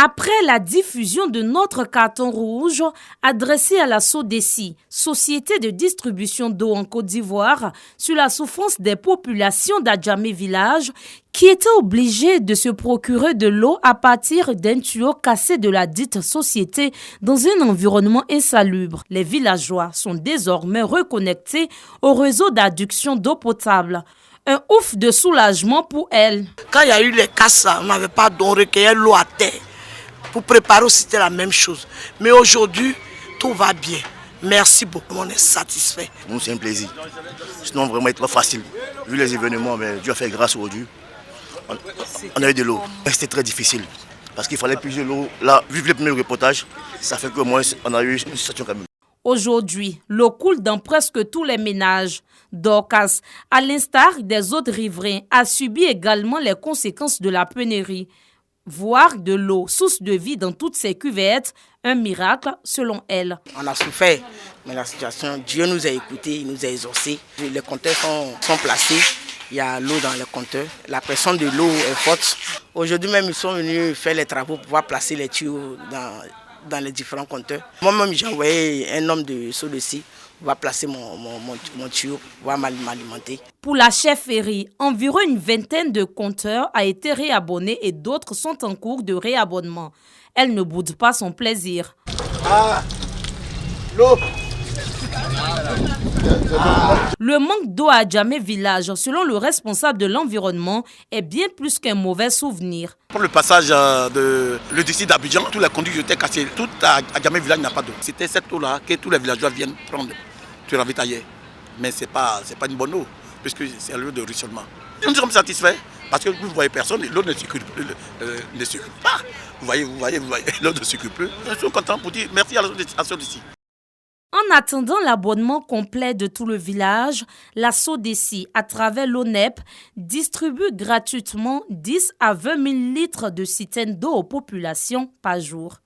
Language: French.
Après la diffusion de notre carton rouge adressé à la SODECI, Société de distribution d'eau en Côte d'Ivoire, sur la souffrance des populations d'Adjamé Village qui étaient obligées de se procurer de l'eau à partir d'un tuyau cassé de la dite société dans un environnement insalubre. Les villageois sont désormais reconnectés au réseau d'adduction d'eau potable. Un ouf de soulagement pour elles. Quand il y a eu les casses, on n'avait pas d'eau, on recueillait l'eau à terre. Pour préparer aussi, c'était la même chose. Mais aujourd'hui, tout va bien. Merci beaucoup, on est satisfait. Pour nous, c'est un plaisir. Sinon, vraiment, c'est trop facile. Vu les événements, mais Dieu a fait grâce aujourd'hui. On a eu de l'eau. C'était très difficile. Parce qu'il fallait puiser l'eau. Là, vu le premier reportage, ça fait qu'au moins, on a eu une situation quand même. Aujourd'hui, l'eau coule dans presque tous les ménages. Dorcas, à l'instar des autres riverains, a subi également les conséquences de la pénurie. Voir de l'eau, source de vie dans toutes ces cuvettes, un miracle selon elle. On a souffert, mais la situation, Dieu nous a écoutés, il nous a exaucés. Les compteurs sont placés, il y a l'eau dans les compteurs. La pression de l'eau est forte. Aujourd'hui même, ils sont venus faire les travaux pour pouvoir placer les tuyaux dans les différents compteurs. Moi-même, j'ai envoyé un homme de SODECI va placer mon tuyau, va m'alimenter. Pour la chefferie, environ une vingtaine de compteurs a été réabonnés et d'autres sont en cours de réabonnement. Elle ne boude pas son plaisir. L'eau. Le manque d'eau à Adjamé Village, selon le responsable de l'environnement, est bien plus qu'un mauvais souvenir. Pour le passage de l'Odyssée d'Abidjan, tous les conduits étaient cassés. Tout à Adjamé Village n'a pas d'eau. C'était cette eau-là que tous les villageois viennent prendre. Tu ravitailler. Mais ce n'est pas une bonne eau, puisque c'est l'eau de ruissellement. Nous sommes satisfaits, parce que vous ne voyez personne, l'eau ne circule pas. Vous voyez, l'eau ne circule plus. Nous sommes contents pour dire merci à la SODECI. En attendant l'abonnement complet de tout le village, la SODECI, à travers l'ONEP, distribue gratuitement 10 à 20 000 litres de citernes d'eau aux populations par jour.